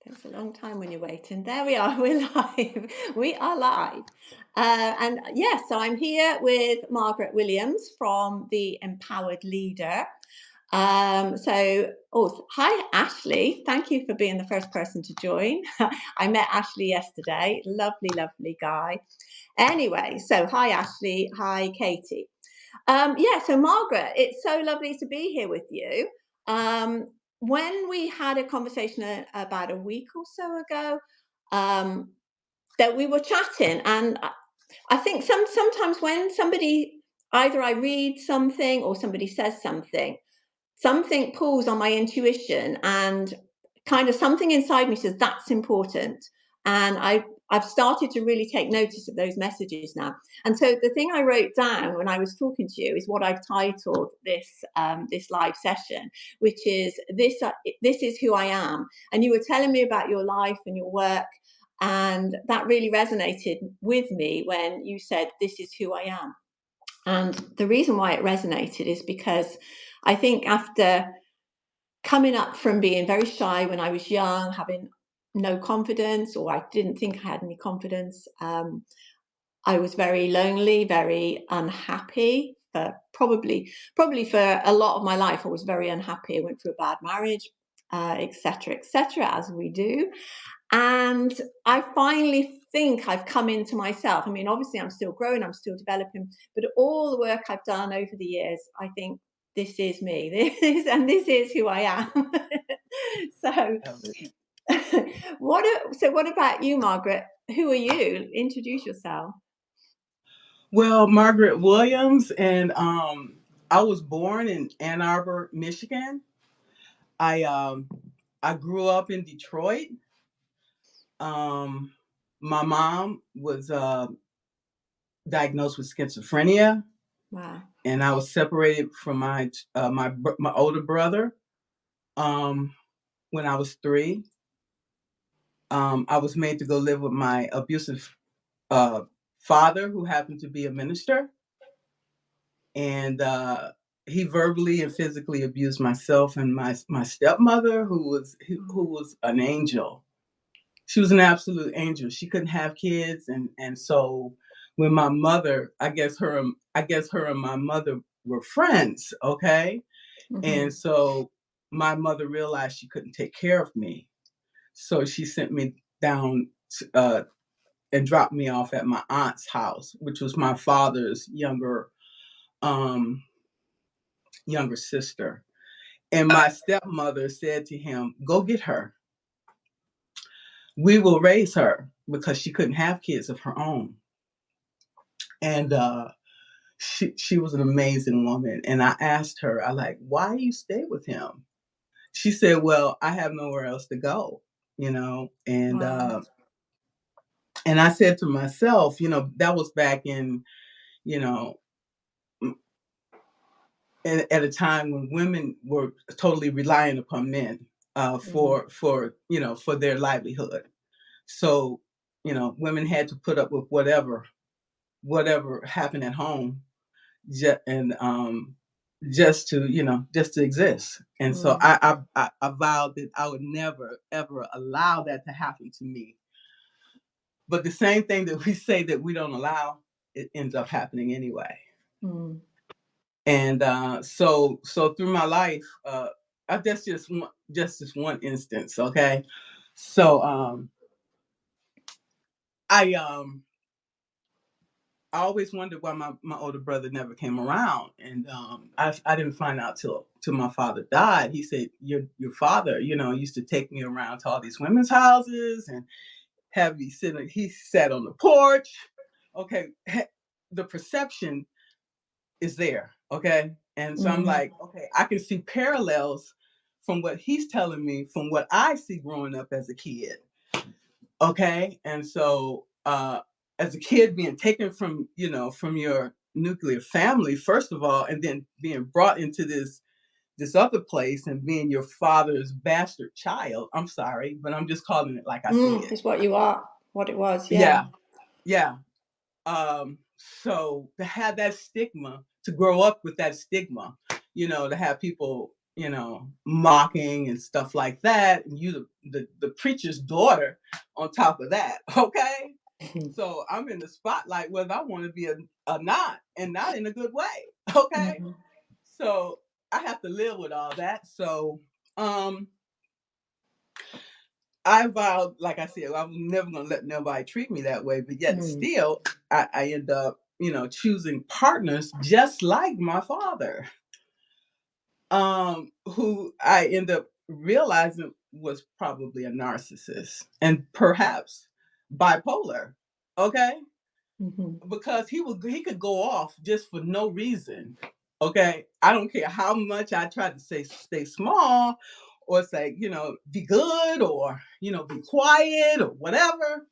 Takes a long time when you're waiting. There we are. We're live. We are live. And yes, so I'm here with Margaret Williams from The Empowered Leader. Hi, Ashley. Thank you for being the first person to join. I met Ashley yesterday. Lovely, lovely guy. Anyway, so hi, Ashley. Hi, Katie. So Margaret, it's so lovely to be here with you. When we had a conversation about a week or so ago, um, that we were chatting, and I think sometimes when somebody, either I read something or somebody says something pulls on my intuition, and kind of something inside me says that's important. And I've started to really take notice of those messages now. And so the thing I wrote down when I was talking to you is what I've titled this live session, which is this is who I am. And you were telling me about your life and your work, and that really resonated with me when you said this is who I am. And the reason why it resonated is because I think after coming up from being very shy when I was young, having no confidence, or I didn't think I had any confidence, I was very lonely, very unhappy. Probably for a lot of my life, I was very unhappy. I went through a bad marriage, etc., as we do. And I finally think I've come into myself. I mean, obviously, I'm still growing, I'm still developing, but all the work I've done over the years, I think this is me, this is who I am. so, what about you, Margaret? Who are you? Introduce yourself. Well, Margaret Williams, and I was born in Ann Arbor, Michigan. I I grew up in Detroit. Um, my mom was diagnosed with schizophrenia, Wow. and I was separated from my older brother um, when I was 3. I was made to go live with my abusive uh, father, who happened to be a minister, and he verbally and physically abused myself and my stepmother, who was an angel. She was an absolute angel. She couldn't have kids, and so when my mother, I guess her and my mother were friends, okay, and Mm-hmm. so my mother realized she couldn't take care of me, so she sent me down. And dropped me off at my aunt's house, which was my father's um, younger sister. And my stepmother said to him, "Go get her. We will raise her," because she couldn't have kids of her own. And she was an amazing woman. And I asked her, I like, "Why you stay with him?" She said, "Well, I have nowhere else to go, you know." Wow. And I said to myself, that was back in, you know, at a time when women were totally relying upon men Mm. for their livelihood. So women had to put up with whatever happened at home, and just to exist. And so Mm. I vowed that I would never ever allow that to happen to me. But the same thing that we say that we don't allow, it ends up happening anyway. Mm. And so through my life, that's just this one instance, okay. So I um I always wondered why my older brother never came around, and I didn't find out till my father died. He said, your father, used to take me around to all these women's houses and have me sitting. He sat on the porch. Okay, the perception is there. Okay, and so I'm Mm. like, okay, I can see parallels from what he's telling me from what I see growing up as a kid. Okay, and so as a kid being taken from your nuclear family first of all, and then being brought into this other place and being your father's bastard child. I'm sorry, but I'm just calling it like I see Mm. it. It's what you are, what it was. Yeah. Yeah, yeah. So to have that stigma, to grow up with that stigma, to have people mocking and stuff like that. And you, the preacher's daughter on top of that. Okay. So I'm in the spotlight whether I want to be a not, and not in a good way. Okay. So I have to live with all that. So I vowed, like I said, I'm never going to let nobody treat me that way. But yet still, I end up, choosing partners just like my father, who I end up realizing was probably a narcissist and perhaps bipolar. Okay. Because he could go off just for no reason. Okay. I don't care how much I tried to say stay small or say, be good or, be quiet or whatever.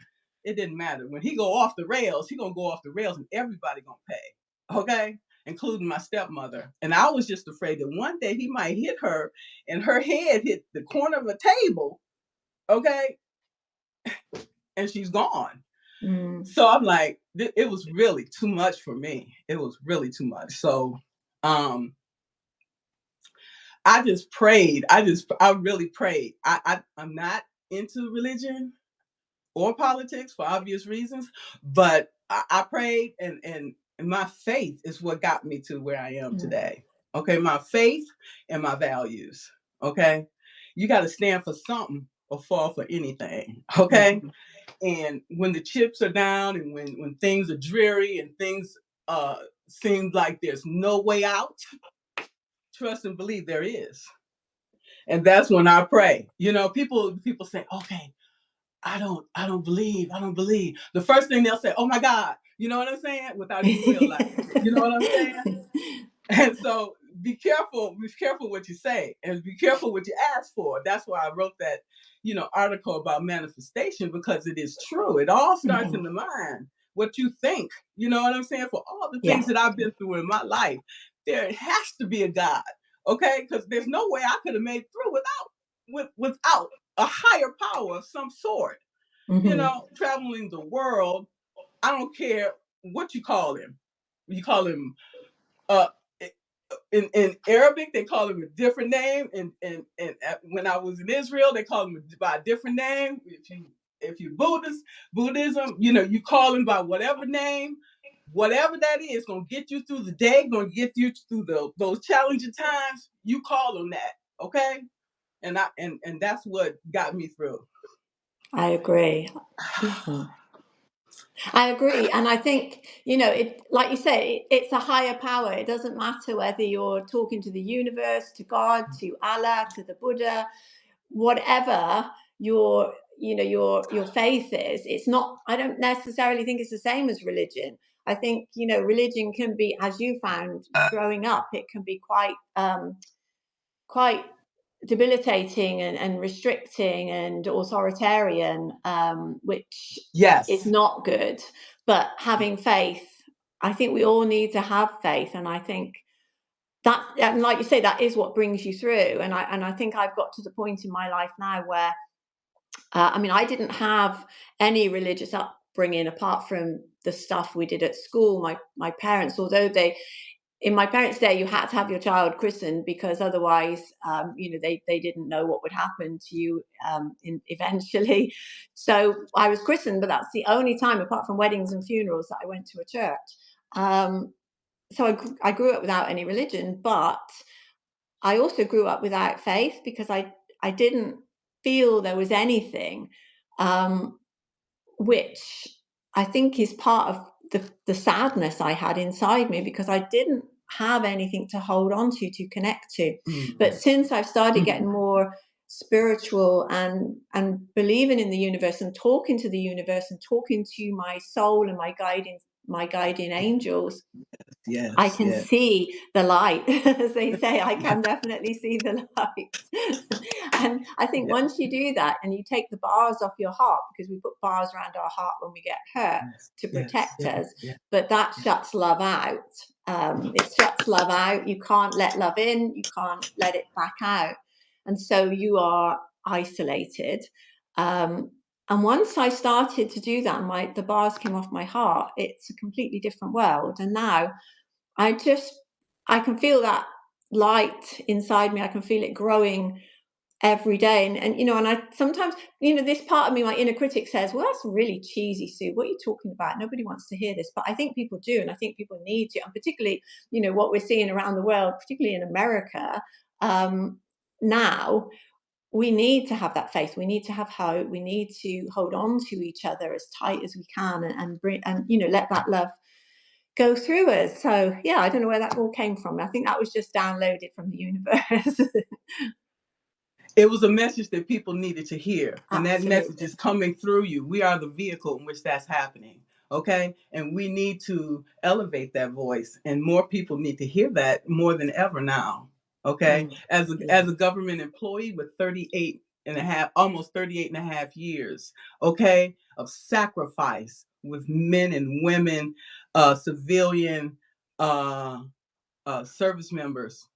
It didn't matter. When he go off the rails, he gonna go off the rails and everybody gonna pay. Okay. Including my stepmother. And I was just afraid that one day he might hit her and her head hit the corner of a table. Okay. And she's gone. So I'm like, it was really too much for me. It was really too much. So I just prayed. I really prayed. I'm not into religion or politics for obvious reasons, but I prayed, and my faith is what got me to where I am today. Okay, my faith and my values. Okay, you got to stand for something or fall for anything. Okay. And when the chips are down and when things are dreary and things seem like there's no way out, trust and believe there is. And that's when I pray. People say, okay, I don't believe. The first thing they'll say, oh my God, you know what I'm saying? Without even realizing it. You know what I'm saying? And so be careful what you say and be careful what you ask for. That's why I wrote that, article about manifestation, because it is true. It all starts in the mind, what you think, you know what I'm saying? For all the things that I've been through in my life, there has to be a God, okay? Because there's no way I could have made through without a higher power of some sort, traveling the world. I don't care what you call him. You call him, in Arabic, they call him a different name, and when I was in Israel, they call him by a different name. If you Buddhism, you call him by whatever name, whatever that is, gonna get you through the day, gonna get you through those challenging times. You call him that, okay? And that's what got me through. I agree. I agree. And I think, it, like you say, it's a higher power. It doesn't matter whether you're talking to the universe, to God, to Allah, to the Buddha, whatever your faith is. It's not, I don't necessarily think it's the same as religion. I think, religion can be, as you found growing up, it can be quite debilitating and restricting and authoritarian, which is not good. But having faith, I think we all need to have faith, and I think that, and like you say, that is what brings you through. And I think I've got to the point in my life now where I didn't have any religious upbringing apart from the stuff we did at school. My parents, although in my parents' day, you had to have your child christened because otherwise, they didn't know what would happen to you eventually. So I was christened, but that's the only time, apart from weddings and funerals, that I went to a church. So I grew up without any religion, but I also grew up without faith because I didn't feel there was anything, which I think is part of the sadness I had inside me, because I didn't have anything to hold on to connect to. But since I've started getting more spiritual and believing in the universe and talking to the universe and talking to my soul and my guiding angels, I can see the light, as they say. I can definitely see the light. And I think once you do that and you take the bars off your heart, because we put bars around our heart when we get hurt to protect us, but that shuts love out. It shuts love out. You can't let love in. You can't let it back out. And so you are isolated. And once I started to do that, and the bars came off my heart, it's a completely different world. And now I can feel that light inside me. I can feel it growing every day. And and I sometimes, this part of me, my inner critic says, well, that's really cheesy, Sue. What are you talking about? Nobody wants to hear this. But I think people do, and I think people need to. And particularly, what we're seeing around the world, particularly in America, now, we need to have that faith. We need to have hope. We need to hold on to each other as tight as we can, and bring, and let that love go through us. So yeah, I don't know where that all came from. I think that was just downloaded from the universe. It was a message that people needed to hear, and that message Absolutely. is coming through you. We are the vehicle in which that's happening. Okay, and we need to elevate that voice, and more people need to hear that more than ever now. Okay, Yeah. as a government employee with 38 and a half, almost 38 and a half years, okay, of sacrifice with men and women, civilian service members,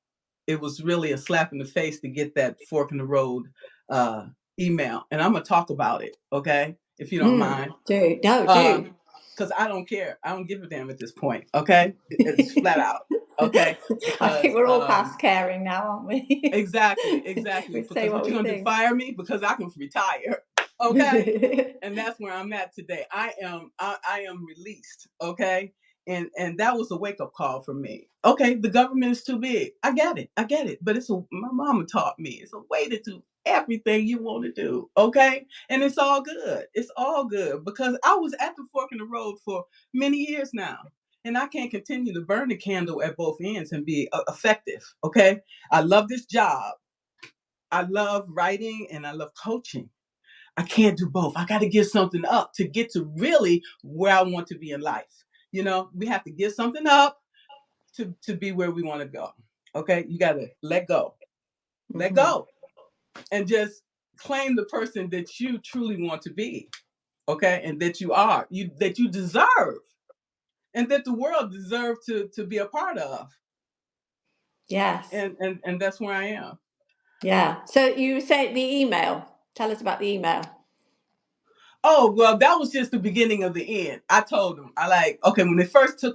it was really a slap in the face to get that fork in the road uh, email. And I'm gonna talk about it, okay, if you don't mind, Do. No, do. because I don't care. I don't give a damn at this point, okay? It's flat out, okay? I think Because we're all past caring now, aren't we? exactly. We say Because what what you we gonna do? think. Fire me? Because I can retire, okay? And that's where I'm at today. I am released, okay? And that was a wake up call for me. Okay, the government is too big. I get it. But my mama taught me it's a way to do everything you want to do, okay? And it's all good. It's all good because I was at the fork in the road for many years now. And I can't continue to burn the candle at both ends and be effective, okay? I love this job. I love writing and I love coaching. I can't do both. I got to give something up to get to really where I want to be in life. We have to give something up to be where we want to go. Okay. You got to let go, let Mhm. go, and just claim the person that you truly want to be. Okay. And that you are, that you deserve, and that the world deserves to be a part of. Yes. And that's where I am. Yeah. So you say the email. Tell us about the email. Oh, well, that was just the beginning of the end. I told them, okay, when they first said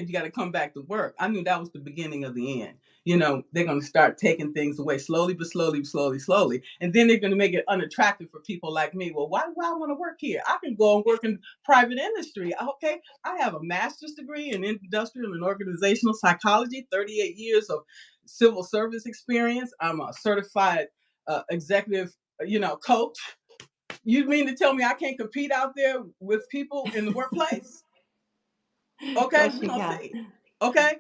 you got to come back to work, I knew that was the beginning of the end. They're going to start taking things away slowly, but slowly, slowly, slowly. And then they're going to make it unattractive for people like me. Well, why do I want to work here? I can go and work in private industry. Okay. I have a master's degree in industrial and organizational psychology, 38 years of civil service experience. I'm a certified executive, coach. You mean to tell me I can't compete out there with people in the workplace? Of Okay, course we're you gonna can. see. Okay,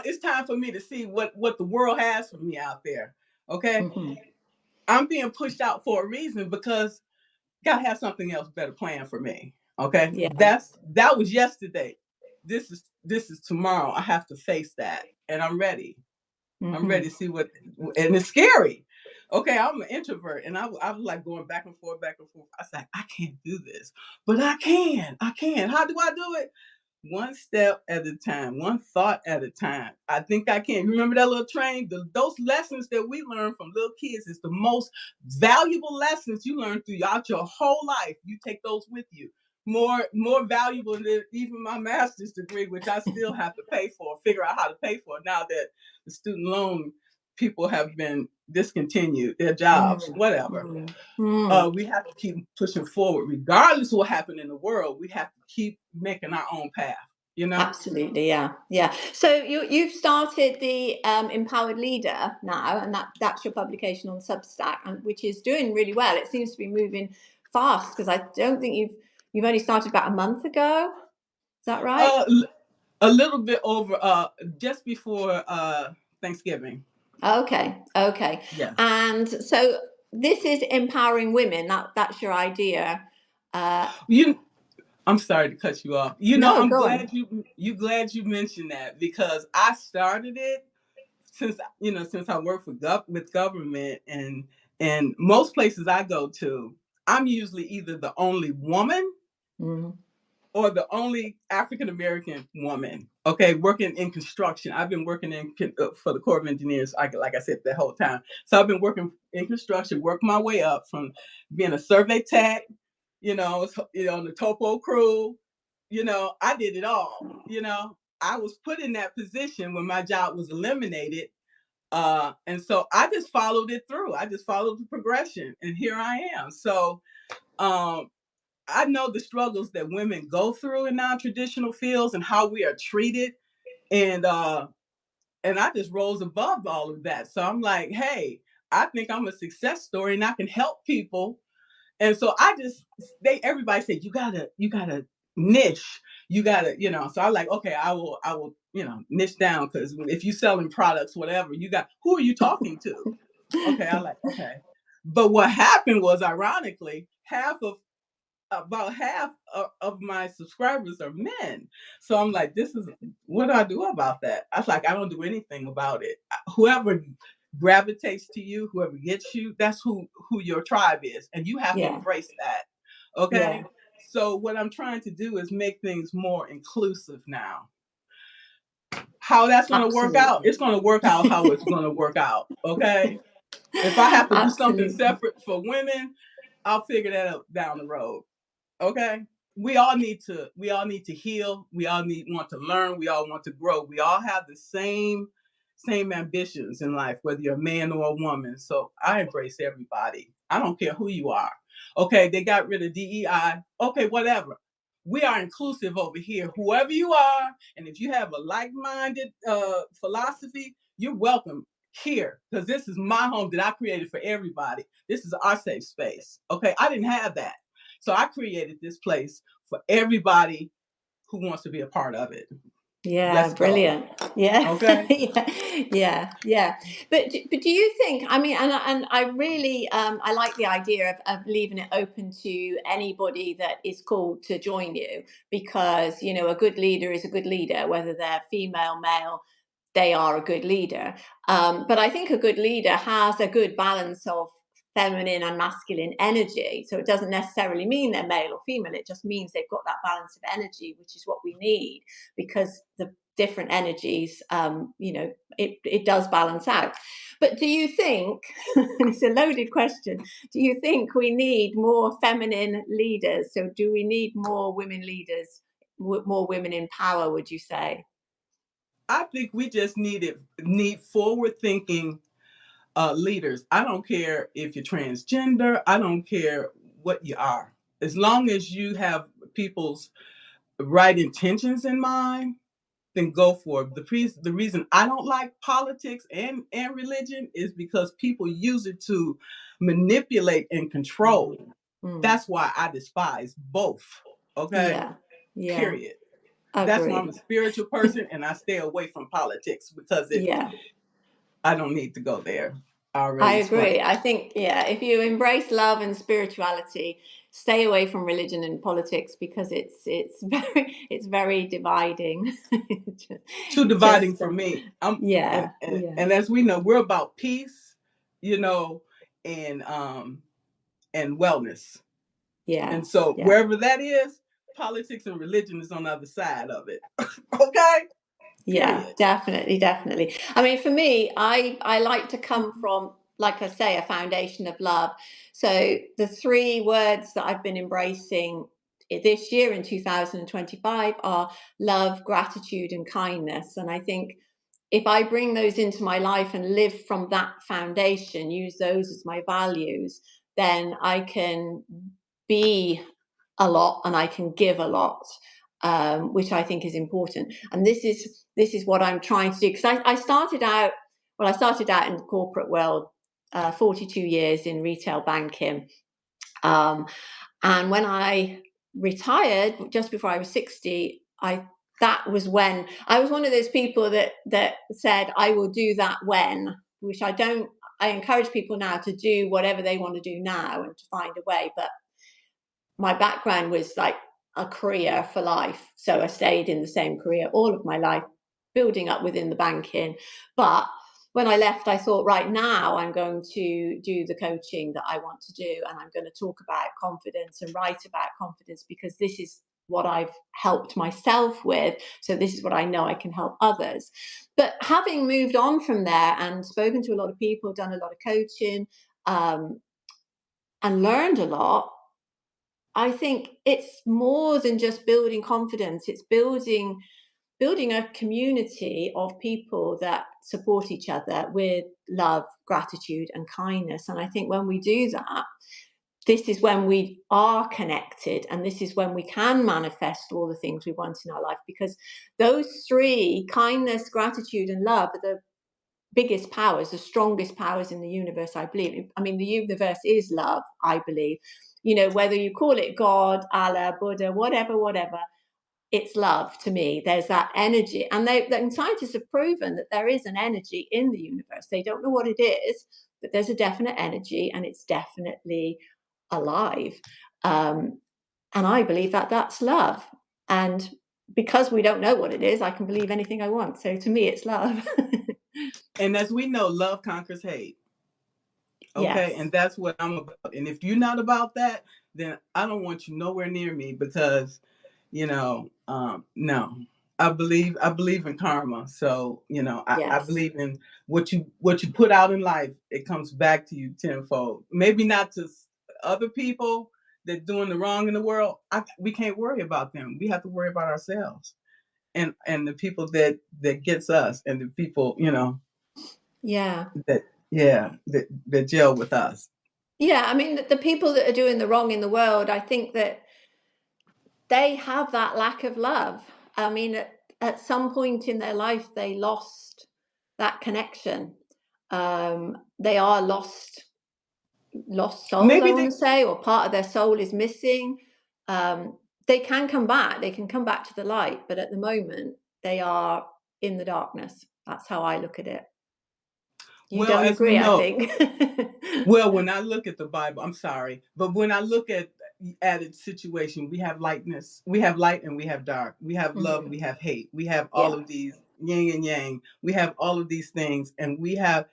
it's time for me to see what the world has for me out there. Okay, Mhm. I'm being pushed out for a reason because God has something else better planned for me. Okay, Yeah. that was yesterday. This is tomorrow. I have to face that, and I'm ready. I'm ready Mhm. to see and it's scary. Okay, I'm an introvert, and I was like going back and forth, back and forth. I was like, I can't do this, but I can. I can. How do I do it? One step at a time, one thought at a time. I think I can. Remember that little train? Those lessons that we learn from little kids is the most valuable lessons you learn throughout your whole life. You take those with you. More valuable than even my master's degree, which I still have to pay for, figure out how to pay for now that the student loan people have been discontinued, their jobs, Mm. whatever. Mm. Mm. We have to keep pushing forward, regardless of what happened in the world. We have to keep making our own path. You know. Absolutely, yeah, yeah. So you've started the Empowered Leader now, and that's your publication on Substack, and which is doing really well. It seems to be moving fast because I don't think you've only started about a month ago. Is that right? Uh, a little bit over, just before Thanksgiving. Okay, okay. Yeah. And so this is empowering women. That's your idea. Uh, You. I'm sorry to cut you off. no, I'm go on. glad glad you mentioned that because I started it since I work with government and most places I go to, I'm usually either the only woman Mhm. or the only African American woman, okay, working in construction. I've been working for the Corps of Engineers, like I said, the whole time. So I've been working in construction, worked my way up from being a survey tech, on the topo crew. I did it all. I was put in that position when my job was eliminated. And so I just followed it through. I just followed the progression, and here I am. So I know the struggles that women go through in non-traditional fields and how we are treated. And I just rose above all of that. So I'm like, hey, I think I'm a success story and I can help people. And so everybody said, you gotta niche, so I like, okay, I will, niche down, because if you selling products, whatever, who are you talking to? Okay, I like, okay. But what happened was, ironically, about half of my subscribers are men. So I'm like, what do I do about that? I was like, I don't do anything about it. Whoever gravitates to you, whoever gets you, that's who your tribe is. And you have to embrace that. Okay. Yeah. So what I'm trying to do is make things more inclusive now. How that's going to work out, Absolutely. it's going to work out how it's going to work out. Okay. If I have to do something Absolutely. separate for women, I'll figure that out down the road. Okay. We all need to heal. We all want to learn. We all want to grow. We all have the same ambitions in life, whether you're a man or a woman. So I embrace everybody. I don't care who you are. Okay, they got rid of DEI. Okay, whatever. We are inclusive over here, whoever you are. And if you have a like-minded philosophy, you're welcome here, because this is my home that I created for everybody. This is our safe space. Okay, I didn't have that. So I created this place for everybody who wants to be a part of it. Yeah, Let's go. brilliant. Yeah, Okay. yeah. But do you think? I mean, and I really I like the idea of leaving it open to anybody that is called to join you, because a good leader is a good leader, whether they're female, male. They are a good leader. But I think a good leader has a good balance of feminine and masculine energy. So it doesn't necessarily mean they're male or female. It just means they've got that balance of energy, which is what we need, because the different energies, it does balance out. But do you think, and it's a loaded question, do you think we need more feminine leaders? So do we need more women leaders, more women in power, would you say? I think we just need forward thinking leaders. I don't care if you're transgender. I don't care what you are. As long as you have people's right intentions in mind, then go for it. The reason I don't like politics and religion is because people use it to manipulate and control. Mm. That's why I despise both. Okay? Yeah, yeah, Period. That's why I'm agree. a spiritual person and I stay away from politics, because Yeah, I don't need to go there. I I already agree. explained. I think, yeah, if you embrace love and spirituality, stay away from religion and politics, because it's very dividing. Too dividing Just for me. I'm yeah, yeah, and as we know, we're about peace, you know, and wellness. yeah, And so yeah. wherever that is, politics and religion is on the other side of it. Okay? Yeah, Period. definitely, definitely. I mean, for me, I like to come from, like I say, a foundation of love. So the three words that I've been embracing this year in 2025 are love, gratitude, and kindness. And I think if I bring those into my life and live from that foundation, use those as my values, then I can be a lot and I can give a lot, which I think is important. And this is what I'm trying to do, because I started out. Well, I started out in the corporate world, 42 years in retail banking, um, and when I retired just before I was 60, that was when I was one of those people that said I will do that when, which I don't. I encourage people now to do whatever they want to do now and to find a way, but my background was like a career for life. So I stayed in the same career all of my life, building up within the banking. But when I left, I thought, right now, I'm going to do the coaching that I want to do. And I'm going to talk about confidence and write about confidence, because this is what I've helped myself with. So this is what I know I can help others. But having moved on from there and spoken to a lot of people, done a lot of coaching, um, and learned a lot, I think it's more than just building confidence. It's building building a community of people that support each other with love, gratitude, and kindness. And I think when we do that, this is when we are connected, and this is when we can manifest all the things we want in our life, because those three, kindness, gratitude, and love, are the biggest powers, the strongest powers in the universe, I believe. I mean, the universe is love, I believe. Whether you call it God, Allah, Buddha, whatever, it's love to me. There's that energy. And scientists have proven that there is an energy in the universe. They don't know what it is, but there's a definite energy, and it's definitely alive. And I believe that that's love. And because we don't know what it is, I can believe anything I want. So to me, it's love. And as we know, love conquers hate. Okay. Yes. And that's what I'm about. And if you're not about that, then I don't want you nowhere near me, because, no. I believe in karma. So, I Yes. believe in what you put out in life, it comes back to you tenfold. Maybe not to other people that doing the wrong in the world. We can't worry about them. We have to worry about ourselves, and the people that gets us, and the people, Yeah. that gel with us. Yeah. I mean, the people that are doing the wrong in the world, I think that they have that lack of love. I mean, at some point in their life, they lost that connection. They are lost souls, I Maybe want to they say, or part of their soul is missing. They can come back. They can come back to the light, but at the moment, they are in the darkness. That's how I look at it. You well, don't as we agree, I know, think. well, when I look at the Bible, I'm sorry, but when I look at its situation, we have lightness, we have light, and we have dark. We have love, Mhm. we have hate. We have all Yeah. of these yin and yang. We have all of these things, and we have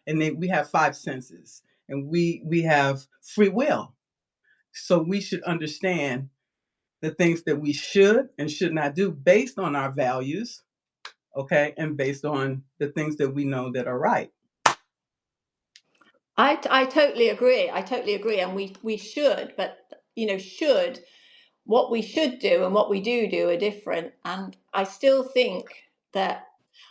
five senses, and we have free will. So we should understand the things that we should and should not do based on our values, okay, and based on the things that we know that are right. I totally agree. I totally agree. And we should, but what we should do and what we do are different. And I still think that,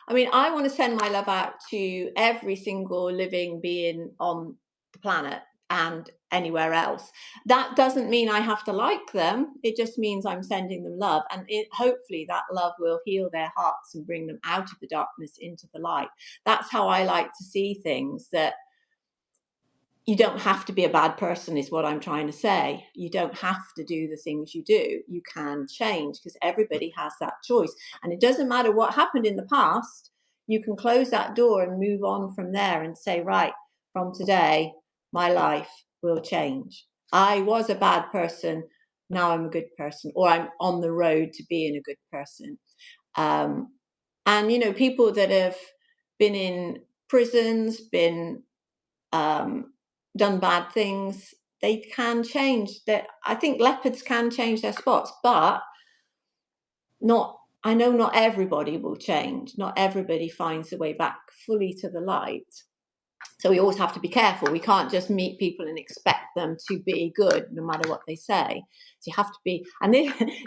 I mean, I want to send my love out to every single living being on the planet and anywhere else. That doesn't mean I have to like them. It just means I'm sending them love. And hopefully that love will heal their hearts and bring them out of the darkness into the light. That's how I like to see things, that you don't have to be a bad person, is what I'm trying to say. You don't have to do the things you do. You can change, because everybody has that choice. And it doesn't matter what happened in the past. You can close that door and move on from there and say, right, from today, my life will change. I was a bad person. Now I'm a good person, or I'm on the road to being a good person. And people that have been in prisons, been done bad things, they can change. That I think leopards can change their spots, but not. I know not everybody will change. Not everybody finds the way back fully to the light. So we always have to be careful. We can't just meet people and expect them to be good no matter what they say. So you have to be, and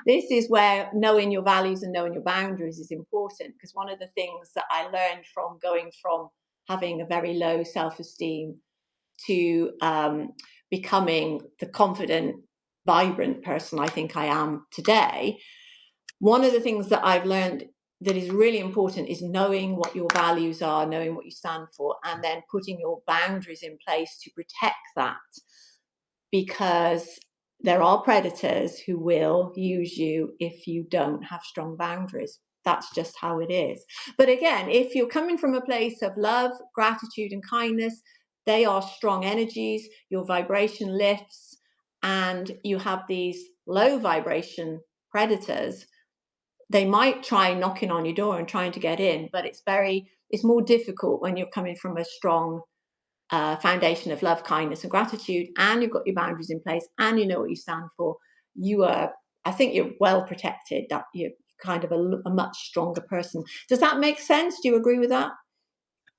this is where knowing your values and knowing your boundaries is important, because one of the things that I learned from going from having a very low self-esteem to becoming the confident, vibrant person I think I am today, one of the things that I've learned that is really important is knowing what your values are, knowing what you stand for, and then putting your boundaries in place to protect that. Because there are predators who will use you if you don't have strong boundaries. That's just how it is. But again, if you're coming from a place of love, gratitude, and kindness, they are strong energies. Your vibration lifts, and you have these low vibration predators. They might try knocking on your door and trying to get in, but it's more difficult when you're coming from a strong foundation of love, kindness, and gratitude, and you've got your boundaries in place, and you know what you stand for. I think you're well protected. That you're kind of a much stronger person. Does that make sense? Do you agree with that?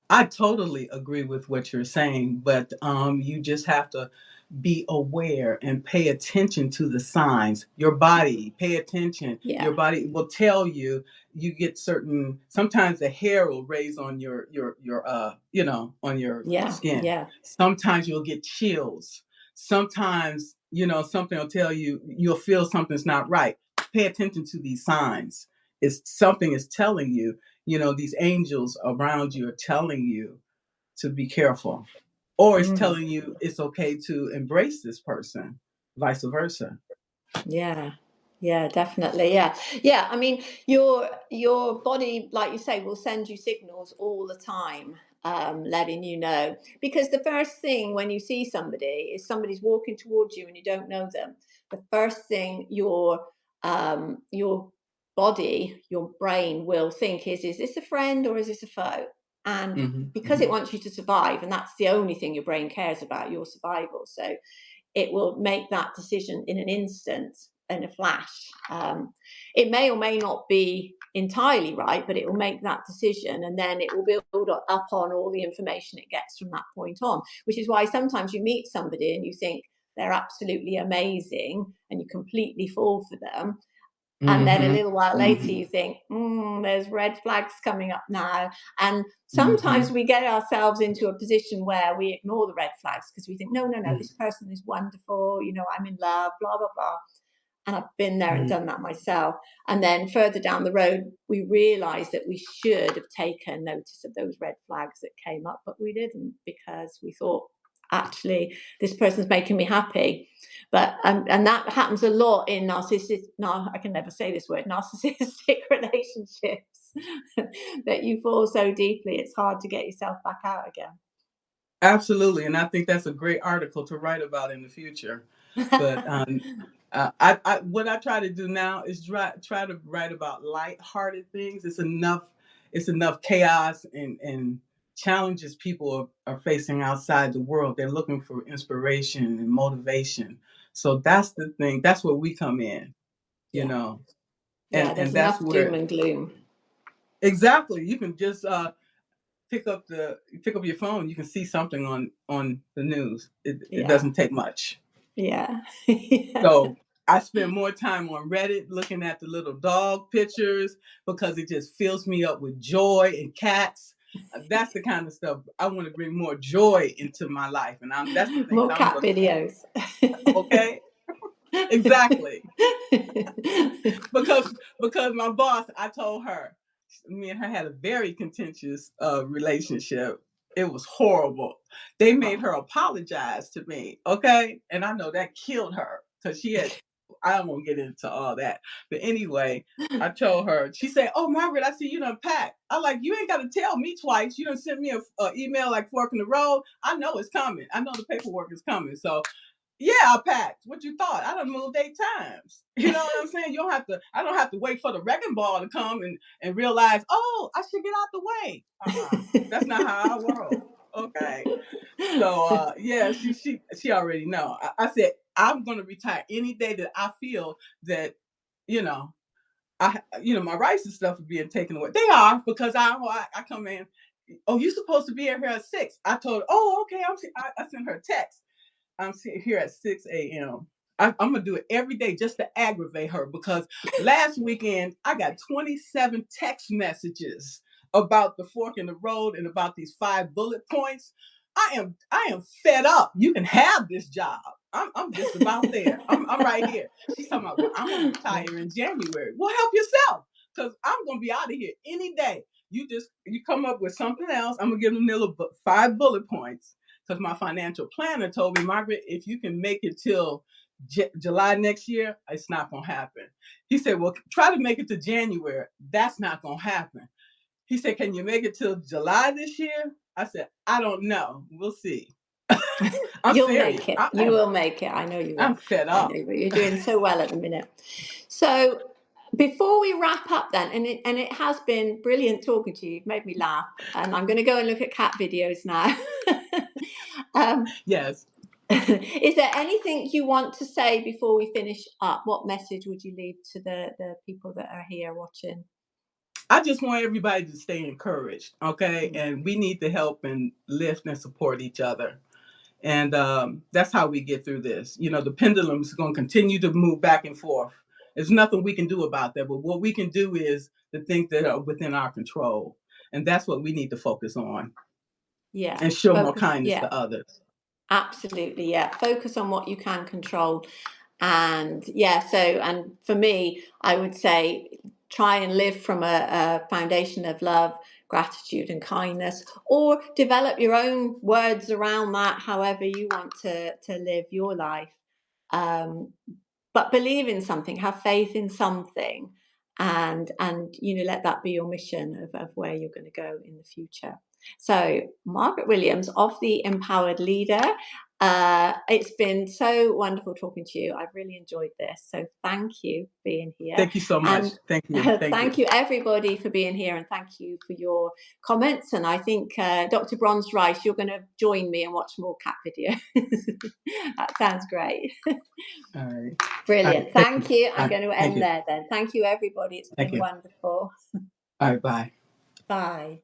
I totally agree with what you're saying, but you just have to be aware and pay attention to the signs. Your body, pay attention. Yeah, Your body will tell you. You get certain. Sometimes the hair will raise on on your yeah, skin. yeah. Sometimes you'll get chills. Sometimes something will tell you you'll feel something's not right. Pay attention to these signs. It's something is telling you. These angels around you are telling you to be careful, or it's Mm. telling you it's okay to embrace this person, vice versa. Yeah. Yeah, definitely. Yeah. Yeah. I mean, your body, like you say, will send you signals all the time, letting you know. Because the first thing when you see somebody is somebody's walking towards you and you don't know them. The first thing your body, your brain will think is this a friend or is this a foe? And Hmm. because it Hmm. wants you to survive, and that's the only thing your brain cares about, your survival. So it will make that decision in an instant, in a flash. It may or may not be entirely right, but it will make that decision, and then it will build up on all the information it gets from that point on. Which is why sometimes you meet somebody and you think they're absolutely amazing, and you completely fall for them, and then a Hmm. little while later Hmm. you think, there's red flags coming up now. And sometimes Hmm. we get ourselves into a position where we ignore the red flags because we think, no, no, no, this person is wonderful, I'm in love, blah blah blah. And I've been there and Hmm. done that myself. And then further down the road we realize that we should have taken notice of those red flags that came up, but we didn't, because we thought, actually, this person's making me happy. But and that happens a lot in narcissistic, no, I can never say this word, narcissistic relationships, that you fall so deeply it's hard to get yourself back out Absolutely, and I think that's a great article to write about in the future. But again. what I try to do now is try to write about light-hearted things. It's enough chaos and challenges people are facing outside the world. They're looking for inspiration and motivation. So that's the thing. That's where we come in, you Yeah, know, yeah, and there's that's enough doom where and gloom. exactly you can just pick up your phone. You can see something on the news. It Yeah, doesn't take much. yeah. Yeah. So I spend more time on Reddit looking at the little dog pictures because it just fills me up with joy, and cats. That's the kind of stuff I want to bring more joy into my life, and that's the things More I'm cat going to do. videos. Okay, exactly. Because my boss, I told her, me and her had a very contentious relationship. It was horrible. They made Oh. her apologize to me, okay? And I know that killed her because she had. I don't want to get into all that, but anyway, I told her. She said, "Oh, Margaret, I see you done packed." I'm like, "You ain't got to tell me twice. You done sent me a email like fork in the road. I know it's coming. I know the paperwork is coming. So yeah, I packed. What you thought? I done moved 8 times. You know what I'm saying? You don't have to. I don't have to wait for the wrecking ball to come and realize. Oh, I should get out the way. That's not how I roll. Okay. So yeah, she already know. I said I'm gonna retire any day that I feel that you know my rights and stuff are being taken away. They are because I come in. Oh, you supposed to be in here at 6. I told her. Oh, okay. I sent her a text. I'm sitting here at 6 a.m. I'm gonna do it every day just to aggravate her because last weekend I got 27 text messages about the fork in the road and about these 5 bullet points. I am fed up. You can have this job. I'm just about there. I'm right here. She's talking about, well, I'm gonna retire in January. Well, help yourself, because I'm gonna be out of here any day. You come up with something else. I'm gonna give them little 5 bullet points because my financial planner told me, Margaret, if you can make it till July next year, it's not going to happen. He said, well, try to make it to January. That's not going to happen. He said, can you make it till July this year? I said, I don't know. We'll see. I'm You'll serious. make it. You will make it. I know you I'm will. fed I up. know, but you're doing so well at the minute. So before we wrap up, then, and it has been brilliant talking to you. You've made me laugh, and I'm going to go and look at cat videos now. um, Yes. is there anything you want to say before we finish up? What message would you leave to the people that are here watching? I just want everybody to stay encouraged, okay? And we need to help and lift and support each other. And that's how we get through this. You know, the pendulum is going to continue to move back and forth. There's nothing we can do about that. But what we can do is the things that are within our control. And that's what we need to focus on. Yeah. And show more kindness to others. Absolutely. Yeah. Focus on what you can control. And and for me, I would say try and live from a foundation of love, gratitude, and kindness, or develop your own words around that, however you want to live your life. But believe in something, have faith in something, and let that be your mission of where you're going to go in the future. So, Margaret Williams of the Empowered Leader. It's been so wonderful talking to you. I've really enjoyed this. So thank you for being here. Thank you so much. And thank you. thank you everybody for being here, and thank you for your comments. And I think Dr. Bronze Rice, you're going to join me and watch more cat videos. That sounds great. All right. Brilliant. Thank you. I'm going to end there then. Thank you everybody. It's been wonderful. All right, bye. Bye.